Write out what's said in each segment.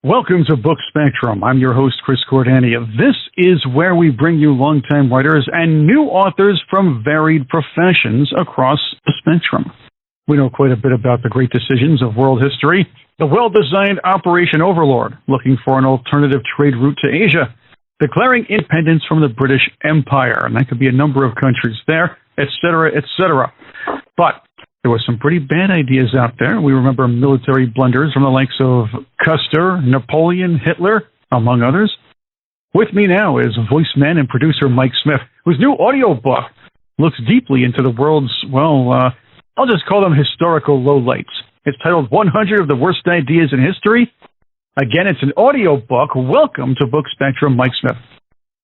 Welcome to Book Spectrum. I'm your host, Chris Cordani. This is where we bring you longtime writers and new authors from varied professions across the spectrum. We know quite a bit about the great decisions of world history, the well-designed Operation Overlord, looking for an alternative trade route to Asia, declaring independence from the British Empire, and that could be a number of countries there, etc., etc. But there were some pretty bad ideas out there. We remember military blunders from the likes of Custer, Napoleon, Hitler, among others. With me now is voiceman and producer Mike Smith, whose new audiobook looks deeply into the world's, I'll just call them historical lowlights. It's titled 100 of the Worst Ideas in History. Again, it's an audiobook. Welcome to Book Spectrum, Mike Smith.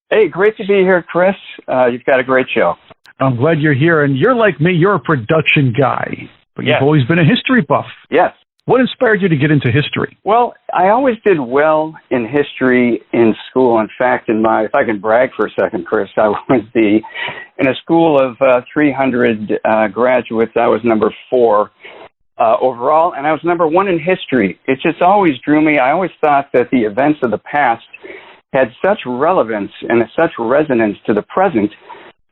Hey, great to be here, Chris. You've got a great show. I'm glad you're here, and you're like me, you're a production guy, but you've always been a history buff. Yes. What inspired you to get into history? Well, I always did well in history in school. In fact, if I can brag for a second, Chris, I was in a school of 300 graduates, I was number 4 overall, and I was number 1 in history. It just always drew me. I always thought that the events of the past had such relevance and such resonance to the present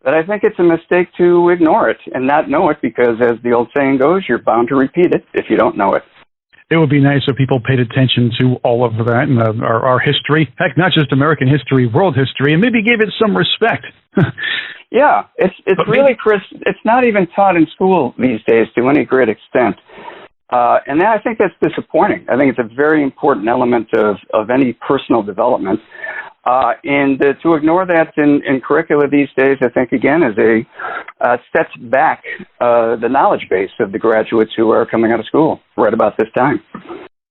that I think it's a mistake to ignore it and not know it because, as the old saying goes, you're bound to repeat it if you don't know it. It would be nice if people paid attention to all of that and our history. Heck, not just American history, world history, and maybe gave it some respect. Yeah, it's really, Chris, it's not even taught in school these days to any great extent. And I think that's disappointing. I think it's a very important element of any personal development. And to ignore that in curricula these days, I think, again, is sets back the knowledge base of the graduates who are coming out of school right about this time.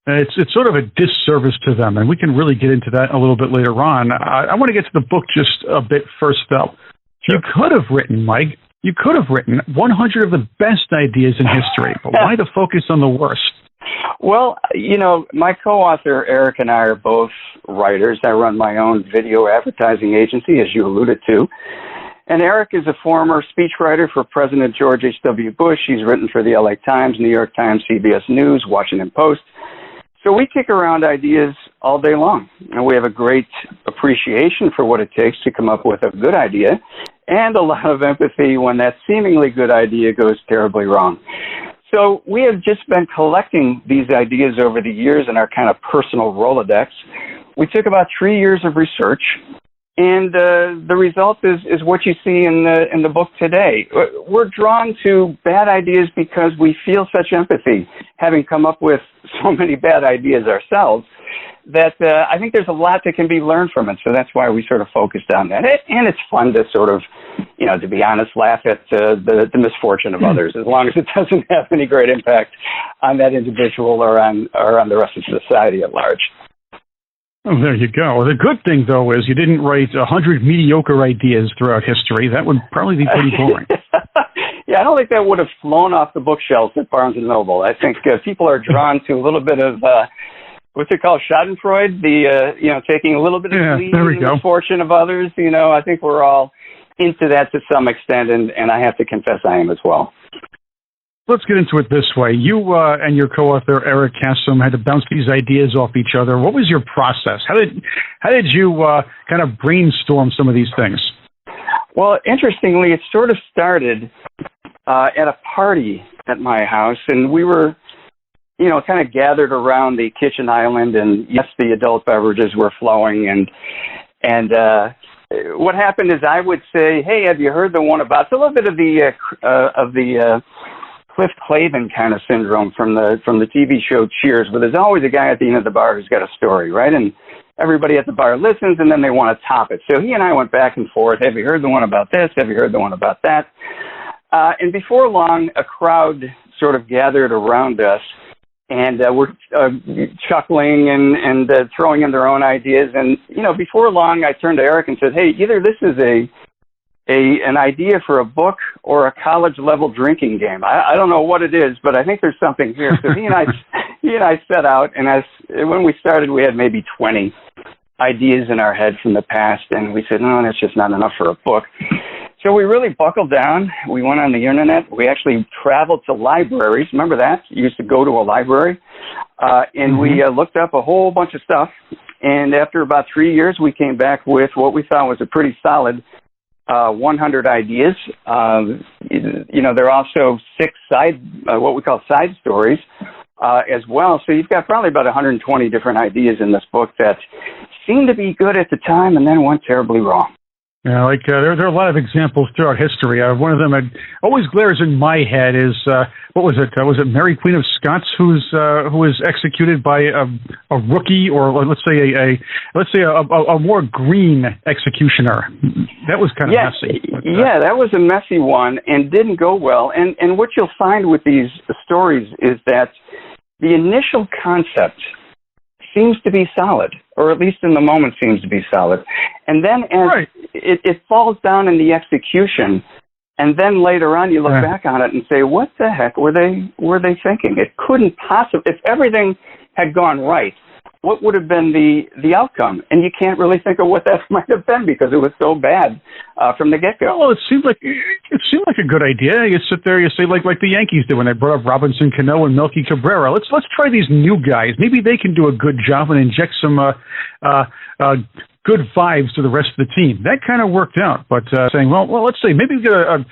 It's sort of a disservice to them, and we can really get into that a little bit later on. I want to get to the book just a bit first, though. Sure. You could have written, Mike, 100 of the best ideas in history, but why the focus on the worst? Well, my co-author, Eric, and I are both writers. I run my own video advertising agency, as you alluded to. And Eric is a former speechwriter for President George H.W. Bush. He's written for the LA Times, New York Times, CBS News, Washington Post. So we kick around ideas all day long. And we have a great appreciation for what it takes to come up with a good idea and a lot of empathy when that seemingly good idea goes terribly wrong. So we have just been collecting these ideas over the years in our kind of personal Rolodex. We took about 3 years of research, and the result is what you see in the book today. We're drawn to bad ideas because we feel such empathy, having come up with so many bad ideas ourselves, that I think there's a lot that can be learned from it. So that's why we sort of focused on that. And it's fun to sort of, to be honest, laugh at the misfortune of others, as long as it doesn't have any great impact on that individual or on the rest of society at large. Oh, there you go. The good thing, though, is you didn't write 100 mediocre ideas throughout history. That would probably be pretty boring. Yeah, I don't think that would have flown off the bookshelves at Barnes & Noble. I think people are drawn to a little bit of what's it called, Schadenfreude, taking a little bit of glee in the misfortune of others. I think we're all into that to some extent, and I have to confess I am as well. Let's get into it this way. You and your co-author, Eric Kassem, had to bounce these ideas off each other. What was your process? How did you kind of brainstorm some of these things? Well, interestingly, it sort of started at a party at my house, and we were kind of gathered around the kitchen island, and yes, the adult beverages were flowing, and what happened is I would say, "Hey, have you heard the one about?" It's a little bit of the Cliff Clavin kind of syndrome from the TV show Cheers, where there's always a guy at the end of the bar who's got a story, right? And everybody at the bar listens, and then they want to top it. So he and I went back and forth. Have you heard the one about this? Have you heard the one about that? And before long, a crowd sort of gathered around us, and we're chuckling and throwing in their own ideas. And, before long, I turned to Eric and said, hey, either this is an idea for a book or a college-level drinking game. I don't know what it is, but I think there's something here. So he and I set out, and when we started, we had maybe 20 ideas in our head from the past, and we said, no, that's just not enough for a book. So we really buckled down. We went on the internet. We actually traveled to libraries. Remember that? You used to go to a library And we looked up a whole bunch of stuff. And after about 3 years, we came back with what we thought was a pretty solid 100 ideas. There are also 6 what we call side stories as well. So you've got probably about 120 different ideas in this book that seemed to be good at the time and then went terribly wrong. Yeah, there are a lot of examples throughout history. One of them that always glares in my head is what was it? Was it Mary Queen of Scots who was executed by a rookie, or let's say a more green executioner? That was kind of messy. Yeah, that was a messy one and didn't go well. And what you'll find with these stories is that the initial concept seems to be solid, or at least in the moment seems to be solid. And then as it falls down in the execution, and then later on you look back on it and say, what the heck were they thinking? It couldn't possibly, if everything had gone right, what would have been the outcome? And you can't really think of what that might have been because it was so bad from the get-go. Well, it seemed like a good idea. You sit there, you say like the Yankees did when they brought up Robinson Cano and Melky Cabrera. Let's try these new guys. Maybe they can do a good job and inject some good vibes to the rest of the team. That kind of worked out. But saying, well, let's say maybe we get a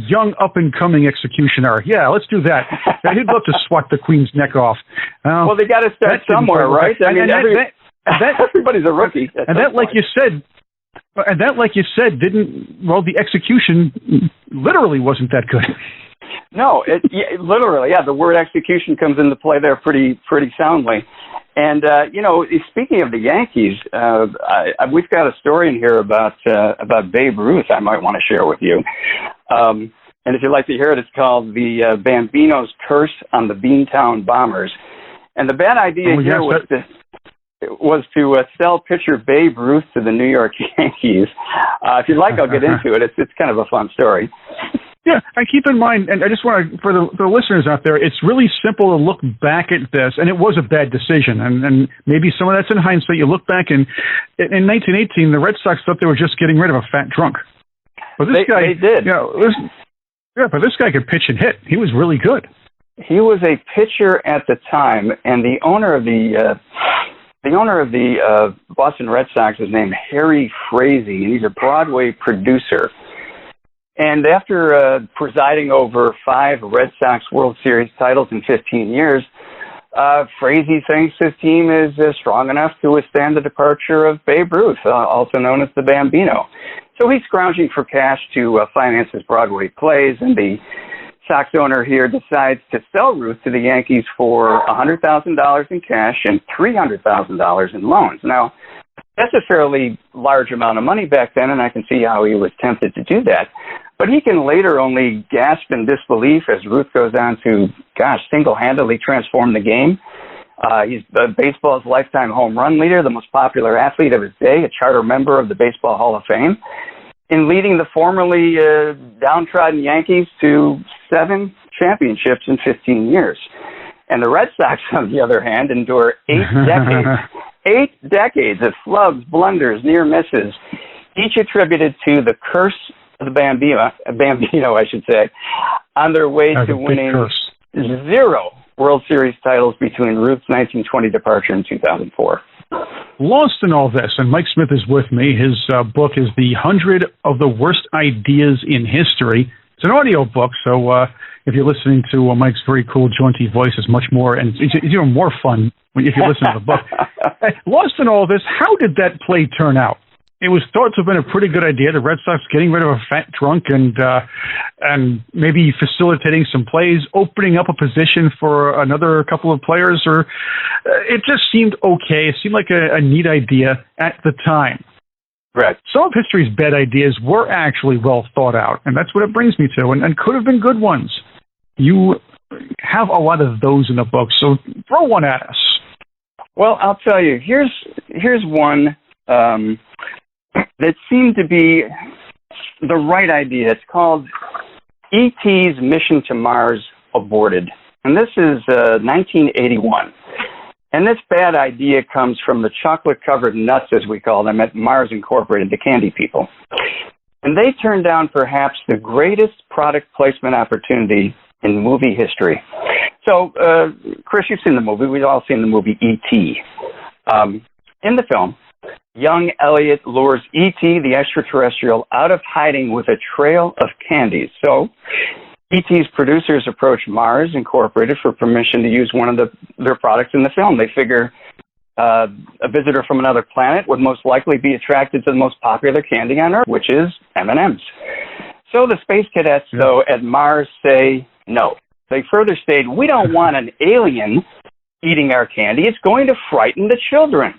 young up-and-coming executioner. Yeah, let's do that. He'd love to swat the Queen's neck off. Well, they got to start somewhere, right? I mean, everybody's a rookie. And that, like you said, the execution literally wasn't that good. No, literally, the word execution comes into play there pretty soundly. And, speaking of the Yankees, we've got a story in here about Babe Ruth I might want to share with you. And if you'd like to hear it, it's called The Bambino's Curse on the Beantown Bombers. And the bad idea was to sell pitcher Babe Ruth to the New York Yankees. If you'd like, I'll get into it. It's kind of a fun story. Yeah, and keep in mind, and I just want to, for the listeners out there, it's really simple to look back at this, and it was a bad decision, and maybe some of that's in hindsight. You look back, and in 1918, the Red Sox thought they were just getting rid of a fat drunk. But this guy, they did. But this guy could pitch and hit. He was really good. He was a pitcher at the time, and the owner of the Boston Red Sox is named Harry Frazee, and he's a Broadway producer. And after presiding over 5 Red Sox World Series titles in 15 years, Frazee thinks his team is strong enough to withstand the departure of Babe Ruth, also known as the Bambino. So he's scrounging for cash to finance his Broadway plays, and the Sox owner here decides to sell Ruth to the Yankees for $100,000 in cash and $300,000 in loans. Now, that's a fairly large amount of money back then, and I can see how he was tempted to do that. But he can later only gasp in disbelief as Ruth goes on to, single-handedly transform the game. He's baseball's lifetime home run leader, the most popular athlete of his day, a charter member of the Baseball Hall of Fame, in leading the formerly downtrodden Yankees to 7 championships in 15 years. And the Red Sox, on the other hand, endure 8 decades. 8 decades of flubs, blunders, near misses, each attributed to the curse of the Bambino, I should say, on their way to winning 0 World Series titles between Ruth's 1920 departure and 2004. Lost in all this, and Mike Smith is with me. His book is The 100 of the Worst Ideas in History. It's an audio book, so if you're listening to Mike's very cool, jaunty voice, it's much more, and it's even more fun if you listen to the book. Lost in all this, how did that play turn out? It was thought to have been a pretty good idea. The Red Sox getting rid of a fat drunk and maybe facilitating some plays, opening up a position for another couple of players, or it just seemed okay. It seemed like a neat idea at the time. Right. Some of history's bad ideas were actually well thought out, and that's what it brings me to, and could have been good ones. You have a lot of those in the book, so throw one at us. Well, I'll tell you, here's one that seemed to be the right idea. It's called ETs Mission to Mars Aborted. And this is 1981. And this bad idea comes from the chocolate-covered nuts, as we call them, at Mars Incorporated, the candy people. And they turned down perhaps the greatest product placement opportunity in movie history. So, Chris, you've seen the movie. We've all seen the movie E.T. In the film, young Elliot lures E.T., the extraterrestrial, out of hiding with a trail of candies. So, E.T.'s producers approach Mars Incorporated for permission to use one of their products in the film. They figure a visitor from another planet would most likely be attracted to the most popular candy on Earth, which is M&Ms. So the space cadets, though, at Mars say no. They further state, we don't want an alien eating our candy. It's going to frighten the children.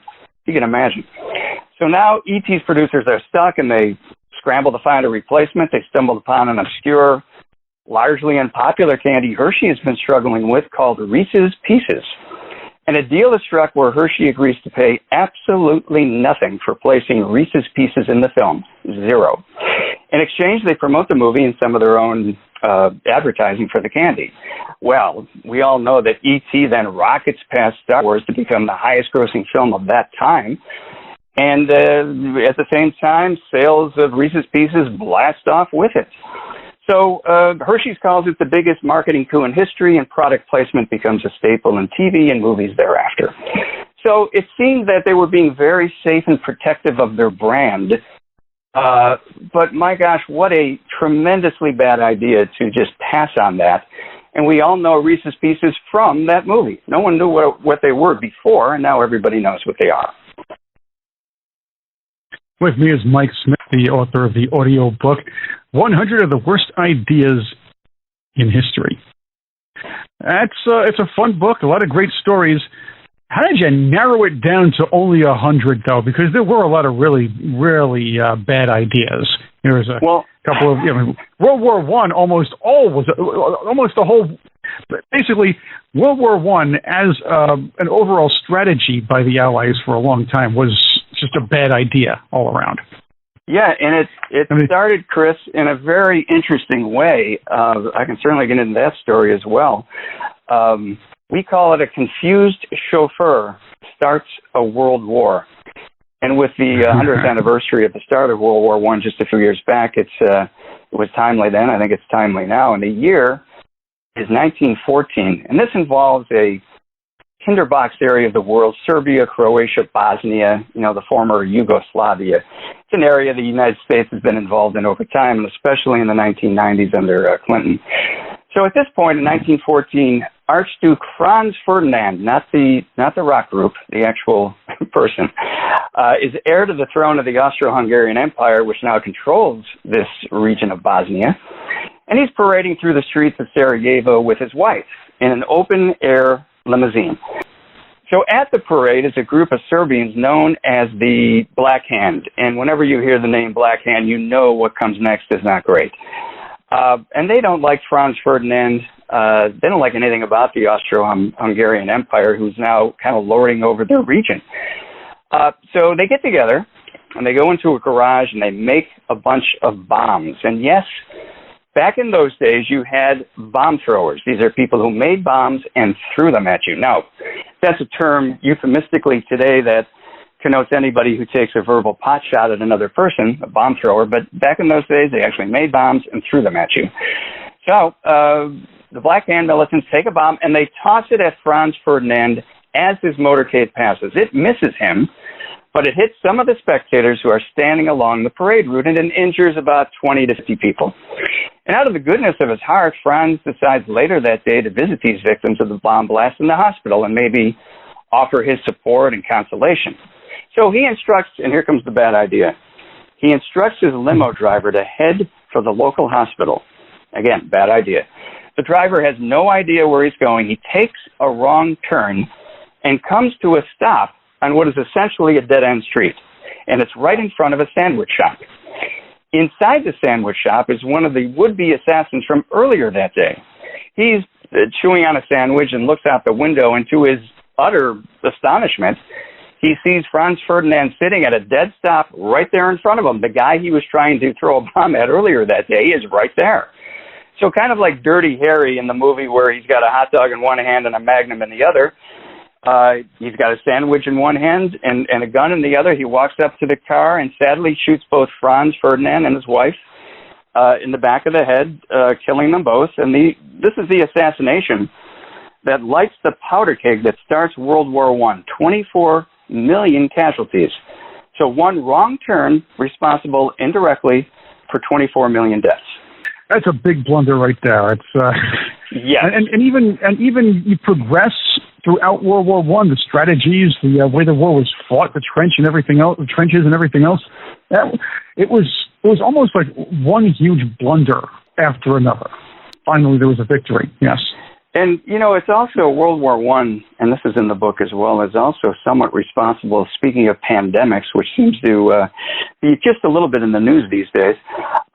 You can imagine. So now E.T.'s producers are stuck, and they scramble to find a replacement. They stumbled upon an obscure, largely unpopular candy Hershey has been struggling with called Reese's Pieces. And a deal is struck where Hershey agrees to pay absolutely nothing for placing Reese's Pieces in the film. Zero. In exchange, they promote the movie and some of their own advertising for the candy. Well, we all know that E.T. then rockets past Star Wars to become the highest-grossing film of that time. And at the same time, sales of Reese's Pieces blast off with it. So Hershey's calls it the biggest marketing coup in history, and product placement becomes a staple in TV and movies thereafter. So it seemed that they were being very safe and protective of their brand. But my gosh, what a tremendously bad idea to just pass on that. And we all know Reese's Pieces from that movie. No one knew what they were before, and now everybody knows what they are. With me is Mike Smith, the author of the audio book, 100 of the Worst Ideas in History. It's a fun book, a lot of great stories. How did you narrow it down to only 100, though? Because there were a lot of really bad ideas. There was a couple of, World War I almost the whole, basically, World War I as an overall strategy by the Allies for a long time was just a bad idea all around. Yeah, and it started, Chris, in a very interesting way. I can certainly get into that story as well. We call it a confused chauffeur starts a world war. And with the 100th anniversary of the start of World War I just a few years back, it was timely then. I think it's timely now. And the year is 1914. And this involves a tinderbox area of the world, Serbia, Croatia, Bosnia, the former Yugoslavia. It's an area the United States has been involved in over time, and especially in the 1990s under Clinton. So at this point in 1914, Archduke Franz Ferdinand, not the rock group, the actual person, is heir to the throne of the Austro-Hungarian Empire, which now controls this region of Bosnia. And he's parading through the streets of Sarajevo with his wife in an open-air limousine. So at the parade is a group of Serbians known as the Black Hand. And whenever you hear the name Black Hand, you know what comes next is not great. And they don't like Franz Ferdinand. They don't like anything about the Austro-Hungarian Empire, who's now kind of lording over their region. So they get together, and they go into a garage, and they make a bunch of bombs. And yes, back in those days, you had bomb throwers. These are people who made bombs and threw them at you. Now, that's a term euphemistically today that connotes anybody who takes a verbal pot shot at another person, a bomb thrower. But back in those days, they actually made bombs and threw them at you. So the Black Hand militants take a bomb, and they toss it at Franz Ferdinand as his motorcade passes. It misses him, but it hits some of the spectators who are standing along the parade route, and it injures about 20 to 50 people. And out of the goodness of his heart, Franz decides later that day to visit these victims of the bomb blast in the hospital and maybe offer his support and consolation. So he instructs, and here comes the bad idea, he instructs his limo driver to head for the local hospital. Again, bad idea. The driver has no idea where he's going. He takes a wrong turn and comes to a stop on what is essentially a dead-end street. And it's right in front of a sandwich shop. Inside the sandwich shop is one of the would-be assassins from earlier that day. He's chewing on a sandwich and looks out the window, and to his utter astonishment, he sees Franz Ferdinand sitting at a dead stop right there in front of him. The guy he was trying to throw a bomb at earlier that day is right there. So kind of like Dirty Harry in the movie where he's got a hot dog in one hand and a Magnum in the other. He's got a sandwich in one hand and a gun in the other. He walks up to the car and sadly shoots both Franz Ferdinand and his wife in the back of the head, killing them both. And this is the assassination that lights the powder keg that starts World War I. 24 million casualties. So one wrong turn responsible indirectly for 24 million deaths. That's a big blunder right there. It's yes, and even you progress throughout World War I, the strategies, the way the war was fought, the trenches and everything else. It was almost like one huge blunder after another. Finally, there was a victory. Yes. And, it's also World War I, and this is in the book as well, is also somewhat responsible, speaking of pandemics, which seems to be just a little bit in the news these days.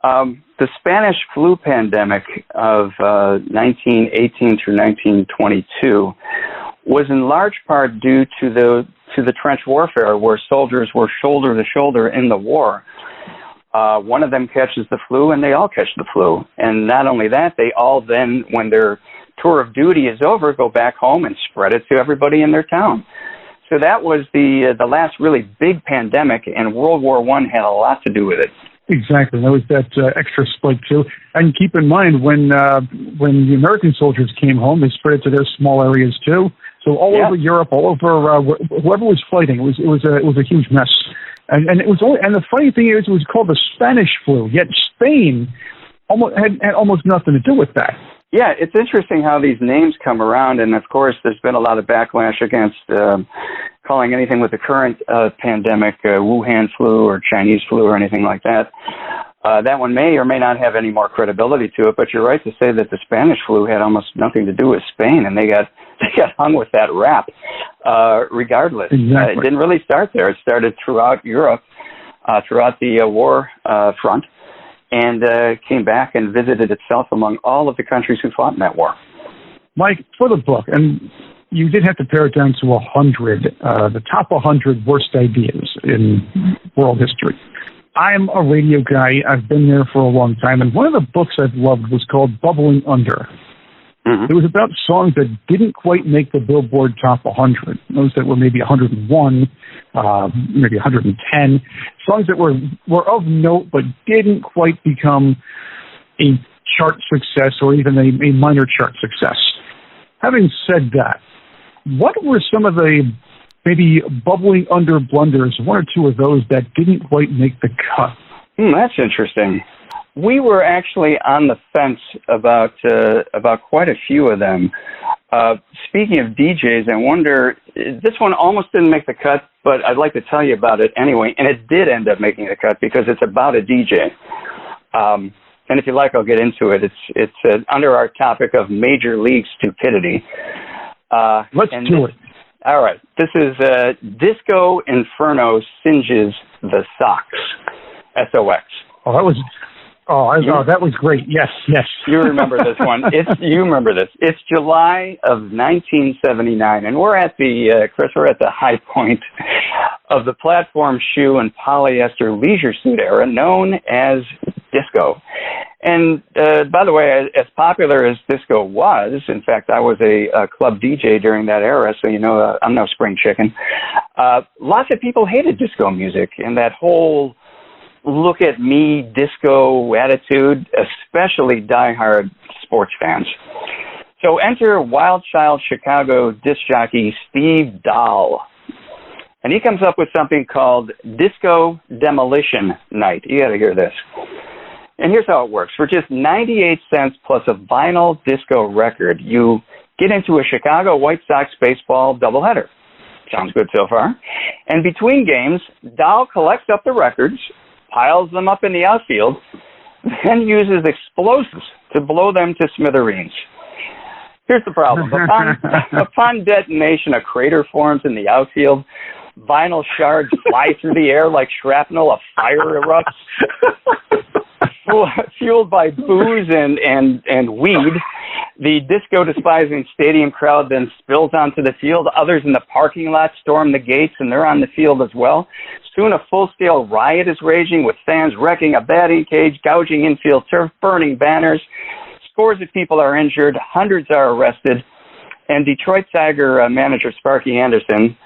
The Spanish flu pandemic of 1918 through 1922 was in large part due to the trench warfare, where soldiers were shoulder to shoulder in the war. One of them catches the flu, and they all catch the flu. And not only that, they all then, when their tour of duty is over, go back home and spread it to everybody in their town. So that was the last really big pandemic, and World War I had a lot to do with it. Exactly. There was that extra spike too. And keep in mind, when the American soldiers came home, they spread it to their small areas too. So all over Europe, all over whoever was fighting, it was a huge mess. And it was only, and the funny thing is, it was called the Spanish flu. Yet Spain had almost nothing to do with that. Yeah, it's interesting how these names come around, and of course, there's been a lot of backlash against calling anything with the current pandemic Wuhan flu or Chinese flu or anything like that. That one may or may not have any more credibility to it, but you're right to say that the Spanish flu had almost nothing to do with Spain, and they got hung with that rap regardless. Exactly. It didn't really start there. It started throughout Europe, throughout the war front, and came back and visited itself among all of the countries who fought in that war. Mike, for the book, and you did have to pare it down to 100, the top 100 worst ideas in world history. I'm a radio guy. I've been there for a long time, and one of the books I've loved was called Bubbling Under. Mm-hmm. It was about songs that didn't quite make the Billboard Top 100. Those that were maybe 101, maybe 110. Songs that were of note but didn't quite become a chart success or even a minor chart success. Having said that, what were some of the maybe bubbling under blunders, one or two of those that didn't quite make the cut? That's interesting. We were actually on the fence about quite a few of them. Speaking of DJs, I wonder, this one almost didn't make the cut, but I'd like to tell you about it anyway, and it did end up making the cut because it's about a DJ. And if you like, I'll get into it. It's under our topic of major league stupidity. Let's do it. All right. This is Disco Inferno Singes the Socks. SOX. That was great. Yes. You remember this one. You remember this. It's July of 1979, and we're at Chris, we're at the high point of the platform shoe and polyester leisure suit era known as disco. And by the way, as popular as disco was, in fact, I was a club DJ during that era, so I'm no spring chicken. Lots of people hated disco music, and that whole look at me disco attitude, especially diehard sports fans. So enter Wild Child Chicago disc jockey Steve Dahl. And he comes up with something called Disco Demolition Night. You got to hear this. And here's how it works. For just 98 cents plus a vinyl disco record, you get into a Chicago White Sox baseball doubleheader. Sounds good so far. And between games, Dahl collects up the records, piles them up in the outfield, then uses explosives to blow them to smithereens. Here's the problem. Upon detonation, a crater forms in the outfield. Vinyl shards fly through the air like shrapnel. A fire erupts. Fueled by booze and weed, the disco-despising stadium crowd then spills onto the field. Others in the parking lot storm the gates, and they're on the field as well. Soon a full-scale riot is raging, with fans wrecking a batting cage, gouging infield turf, burning banners. Scores of people are injured. Hundreds are arrested. And Detroit Tiger manager Sparky Anderson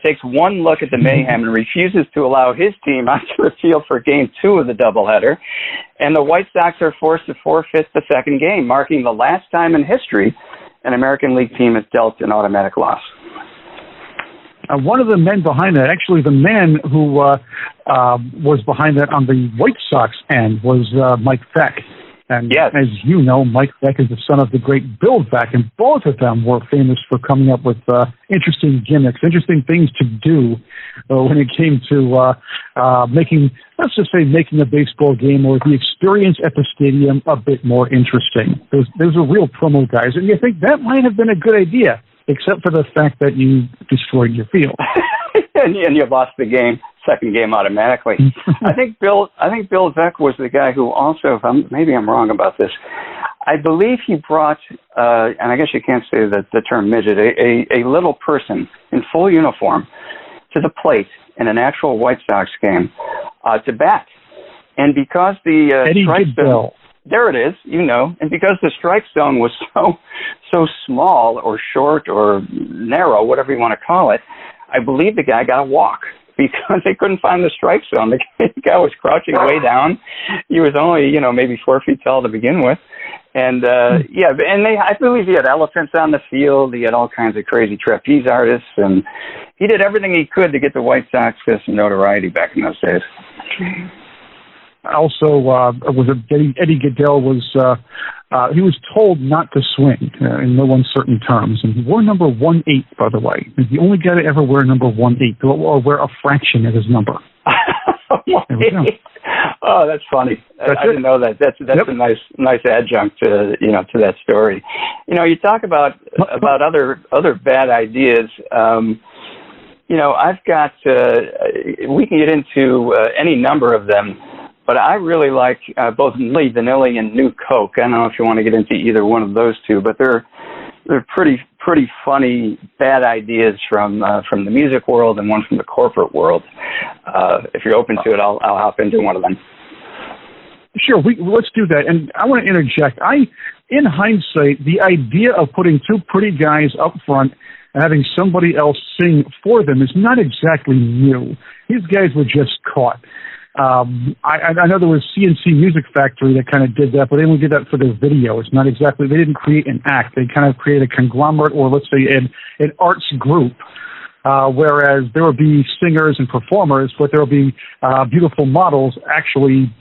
takes one look at the mayhem and refuses to allow his team onto the field for Game 2 of the doubleheader. And the White Sox are forced to forfeit the second game, marking the last time in history an American League team is dealt an automatic loss. One of the men behind that, actually the man who was behind that on the White Sox end, was Mike Beck. And yes. As you know, Mike Beck is the son of the great Bill Beck, and both of them were famous for coming up with interesting gimmicks, interesting things to do when it came to making a baseball game or the experience at the stadium a bit more interesting. Those are real promo guys, and you think that might have been a good idea, except for the fact that you destroyed your field. and you lost the game, second game automatically. I think Bill Beck was the guy who also, maybe I'm wrong about this, I believe he brought, and I guess you can't say the term midget, a little person in full uniform to the plate in an actual White Sox game to bat. And because the strike zone, there it is, and because the strike zone was so small or short or narrow, whatever you want to call it, I believe the guy got a walk because they couldn't find the strike zone. The guy was crouching way down. He was only, maybe 4 feet tall to begin with. And, I believe he had elephants on the field. He had all kinds of crazy trapeze artists, and he did everything he could to get the White Sox some notoriety back in those days. Also, Eddie Goodell he was told not to swing in no uncertain terms, and he wore number 1-8, by the way. He's the only guy to ever wear number 1-8, or wear a fraction of his number. There we go. Oh, that's funny. I didn't know that. That's a nice adjunct to that story. You talk about other bad ideas. I've got. We can get into any number of them. But I really like both Milli Vanilli and New Coke. I don't know if you want to get into either one of those two, but they're pretty funny bad ideas from the music world and one from the corporate world. If you're open to it, I'll hop into one of them. Sure, let's do that. And I want to interject. In hindsight, the idea of putting two pretty guys up front and having somebody else sing for them is not exactly new. These guys were just caught. I know there was CNC Music Factory that kind of did that, but they only did that for their video. It's not exactly, they didn't create an act. They kind of created a conglomerate, or let's say an arts group, whereas there would be singers and performers, but there would be beautiful models actually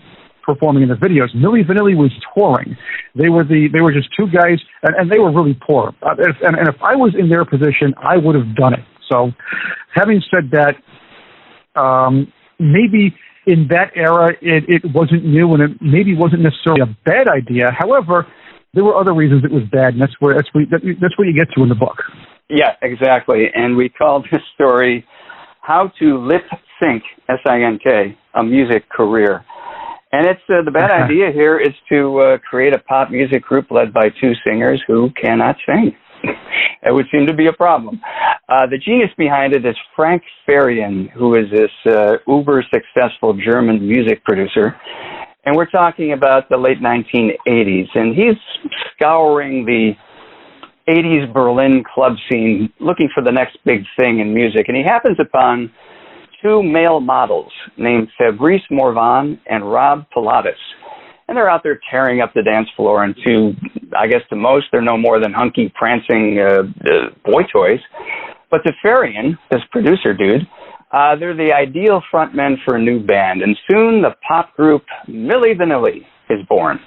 performing in the videos. Milli Vanilli was touring. They were just two guys, and they were really poor. And if I was in their position, I would have done it. So having said that, maybe in that era, it wasn't new, and it maybe wasn't necessarily a bad idea. However, there were other reasons it was bad, and that's what you get to in the book. Yeah, exactly. And we called this story "How to Lip Sync (SINK) a Music Career." And it's the bad idea here is to create a pop music group led by two singers who cannot sing. It would seem to be a problem. The genius behind it is Frank Farian, who is this uber-successful German music producer. And we're talking about the late 1980s. And he's scouring the 80s Berlin club scene, looking for the next big thing in music. And he happens upon two male models named Fabrice Morvan and Rob Pilatus. And they're out there tearing up the dance floor, and to most, they're no more than hunky, prancing boy toys. But to Farian, this producer dude, they're the ideal frontmen for a new band. And soon the pop group Milli Vanilli is born.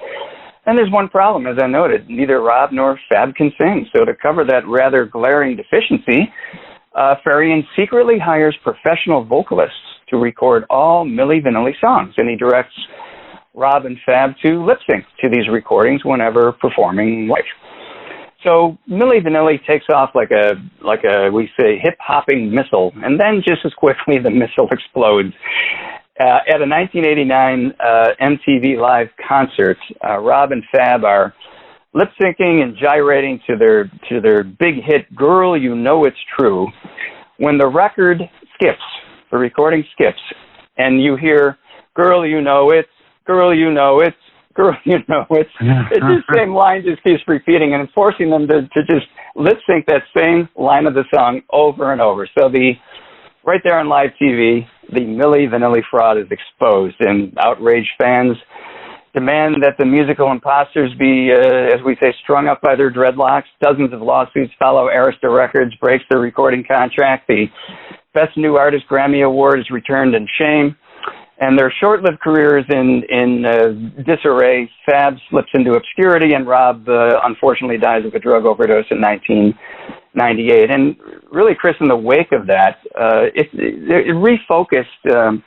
And there's one problem, as I noted. Neither Rob nor Fab can sing. So to cover that rather glaring deficiency, Farian secretly hires professional vocalists to record all Milli Vanilli songs. And he directs Rob and Fab to lip sync to these recordings whenever performing live. So Milli Vanilli takes off like a we say hip hopping missile, and then just as quickly the missile explodes. At a 1989 MTV Live concert, Rob and Fab are lip syncing and gyrating to their big hit "Girl, You Know It's True," when the record skips, the recording skips, and you hear "Girl, You Know It's." Girl, you know it's, girl, you know it's. It's the same line just keeps repeating, and it's forcing them to just lip sync that same line of the song over and over. So right there on live TV, the Milli Vanilli fraud is exposed, and outraged fans demand that the musical imposters be, as we say, strung up by their dreadlocks. Dozens of lawsuits follow. Arista Records breaks their recording contract. The Best New Artist Grammy Award is returned in shame. And their short-lived careers in disarray. Fab slips into obscurity, and Rob unfortunately dies of a drug overdose in 1998. And really, Chris, in the wake of that, it refocused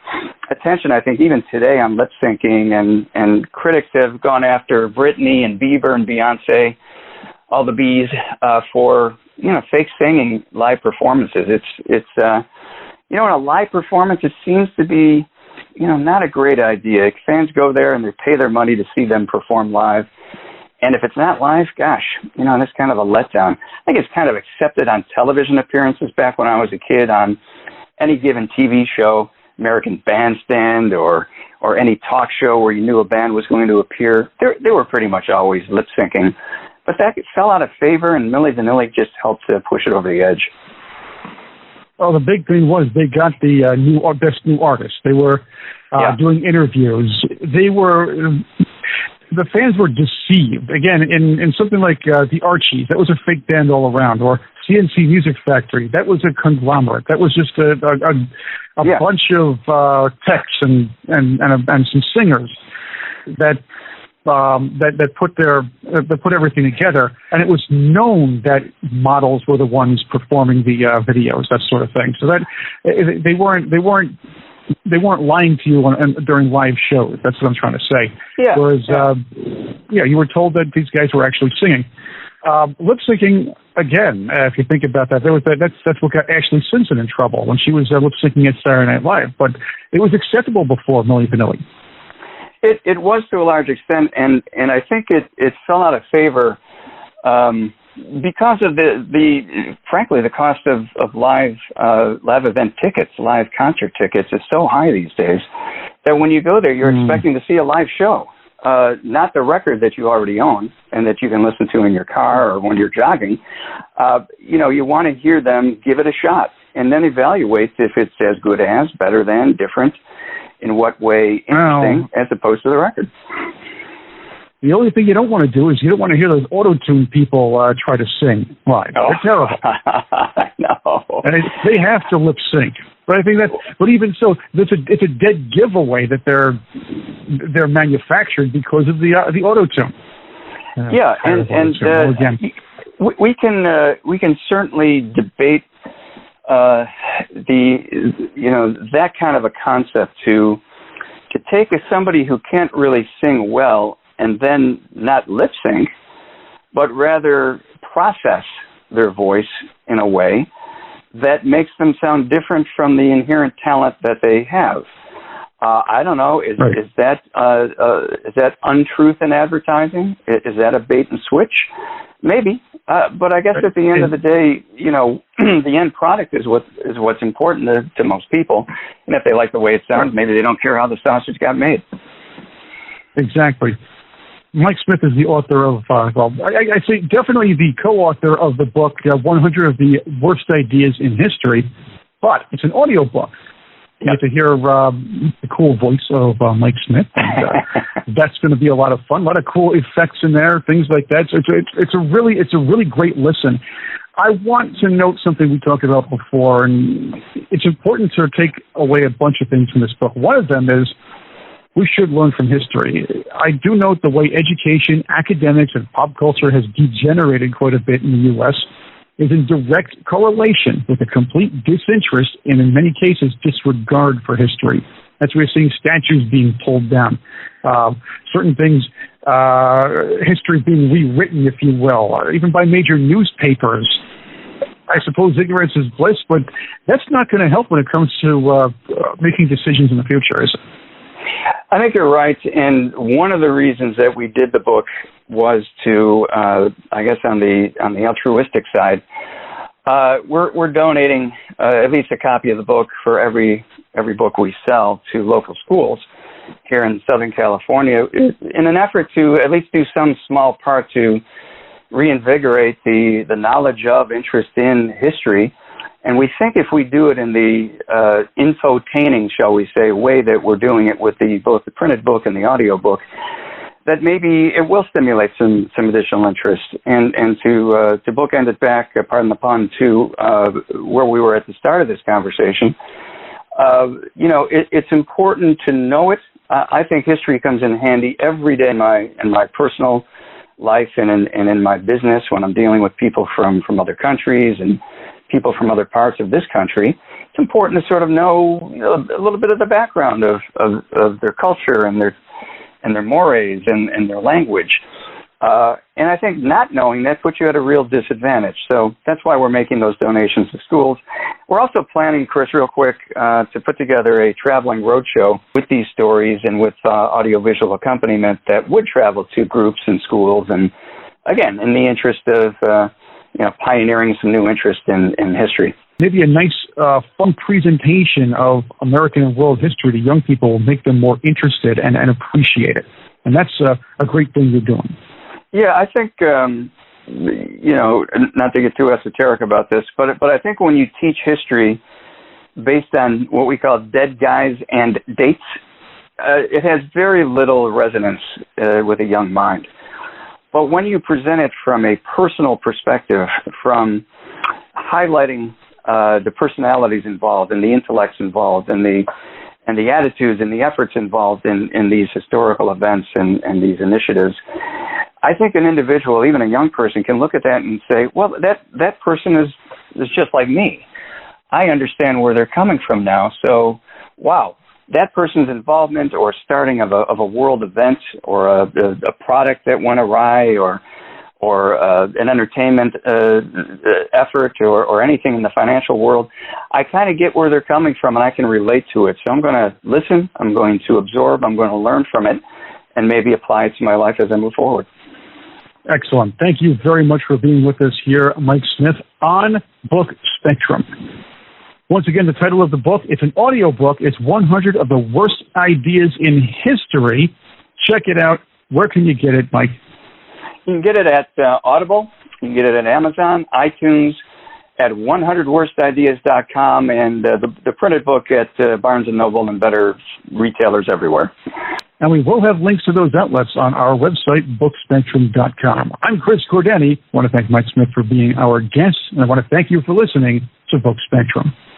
attention, I think, even today on lip syncing, and critics have gone after Britney and Bieber and Beyonce, all the B's, for fake singing live performances. It's in a live performance, it seems to be not a great idea. Fans go there and they pay their money to see them perform live. And if it's not live, gosh, that's kind of a letdown. I think it's kind of accepted on television appearances back when I was a kid on any given TV show, American Bandstand or any talk show where you knew a band was going to appear. They were pretty much always lip syncing. But that fell out of favor, and Milli Vanilli just helped to push it over the edge. Well, the big thing was they got the best new artist. They were doing interviews. The fans were deceived. Again, in something like the Archies, that was a fake band all around, or CNC Music Factory, that was a conglomerate. That was just a bunch of techs and some singers that put everything together, and it was known that models were the ones performing the videos, that sort of thing. So that they weren't lying to you during live shows. That's what I'm trying to say. Yeah. Whereas, you were told that these guys were actually singing. Lip syncing, again, if you think about that, that's what got Ashley Simpson in trouble when she was lip syncing at Saturday Night Live. But it was acceptable before Milli Vanilli. It was to a large extent, and I think it fell out of favor because of frankly the cost of live event tickets, live concert tickets is so high these days that when you go there, you're expecting to see a live show, not the record that you already own and that you can listen to in your car or when you're jogging. You want to hear them give it a shot and then evaluate if it's as good as, better than, different, in what way, interesting, as opposed to the record. The only thing you don't want to do is you don't want to hear those auto-tune people try to sing live. Oh. They're terrible. No. And they have to lip sync. But I think but even so, it's a dead giveaway that they're manufactured because of the auto-tune. We can certainly debate that kind of a concept to take somebody who can't really sing well and then not lip sync, but rather process their voice in a way that makes them sound different from the inherent talent that they have. I don't know. Is that untruth in advertising? Is that a bait and switch? Maybe. But I guess at the end of the day, the end product is what's important to most people. And if they like the way it sounds, maybe they don't care how the sausage got made. Exactly. Mike Smith is the author of, I say definitely the co-author of the book, 100 of the Worst Ideas in History, but it's an audio book. You get to hear the cool voice of Mike Smith, and that's going to be a lot of fun. A lot of cool effects in there, things like that. So it's a really great listen. I want to note something we talked about before, and it's important to take away a bunch of things from this book. One of them is we should learn from history. I do note the way education, academics, and pop culture has degenerated quite a bit in the U.S. is in direct correlation with a complete disinterest and, in many cases, disregard for history. That's why we're seeing statues being pulled down, certain things, history being rewritten, if you will, even by major newspapers. I suppose ignorance is bliss, but that's not going to help when it comes to making decisions in the future, is it? I think you're right, and one of the reasons that we did the book was to, I guess, on the altruistic side, we're donating at least a copy of the book for every book we sell to local schools here in Southern California, in an effort to at least do some small part to reinvigorate the knowledge of, interest in history. And we think if we do it in the infotaining, shall we say, way that we're doing it with both the printed book and the audio book, that maybe it will stimulate some additional interest. And to bookend it back, pardon the pun, to where we were at the start of this conversation, it's important to know it. I think history comes in handy every day in my personal life and in my business when I'm dealing with people from other countries and people from other parts of this country. It's important to sort of know a little bit of the background of their culture and their mores and their language. And I think not knowing that puts you at a real disadvantage. So that's why we're making those donations to schools. We're also planning, Chris, real quick, to put together a traveling roadshow with these stories and with audiovisual accompaniment that would travel to groups and schools. And again, in the interest of pioneering some new interest in history. Maybe a nice, fun presentation of American and world history to young people will make them more interested and appreciate it. And that's a great thing you're doing. Yeah, I think, not to get too esoteric about this, but I think when you teach history based on what we call dead guys and dates, it has very little resonance with a young mind. But when you present it from a personal perspective, from highlighting the personalities involved and the intellects involved and the attitudes and the efforts involved in these historical events and these initiatives, I think an individual, even a young person, can look at that and say, well, that person is just like me. I understand where they're coming from now. So, wow, that person's involvement or starting of a world event or a product that went awry or an entertainment effort or anything in the financial world, I kind of get where they're coming from and I can relate to it. So I'm going to listen, I'm going to absorb, I'm going to learn from it, and maybe apply it to my life as I move forward. Excellent. Thank you very much for being with us here, Mike Smith, on Book Spectrum. Once again, the title of the book, it's an audio book. It's 100 of the Worst Ideas in History. Check it out. Where can you get it, Mike? You can get it at Audible. You can get it at Amazon, iTunes, at 100worstideas.com, and the printed book at Barnes & Noble and better retailers everywhere. And we will have links to those outlets on our website, bookspectrum.com. I'm Chris Cordani. I want to thank Mike Smith for being our guest, and I want to thank you for listening to Book Spectrum.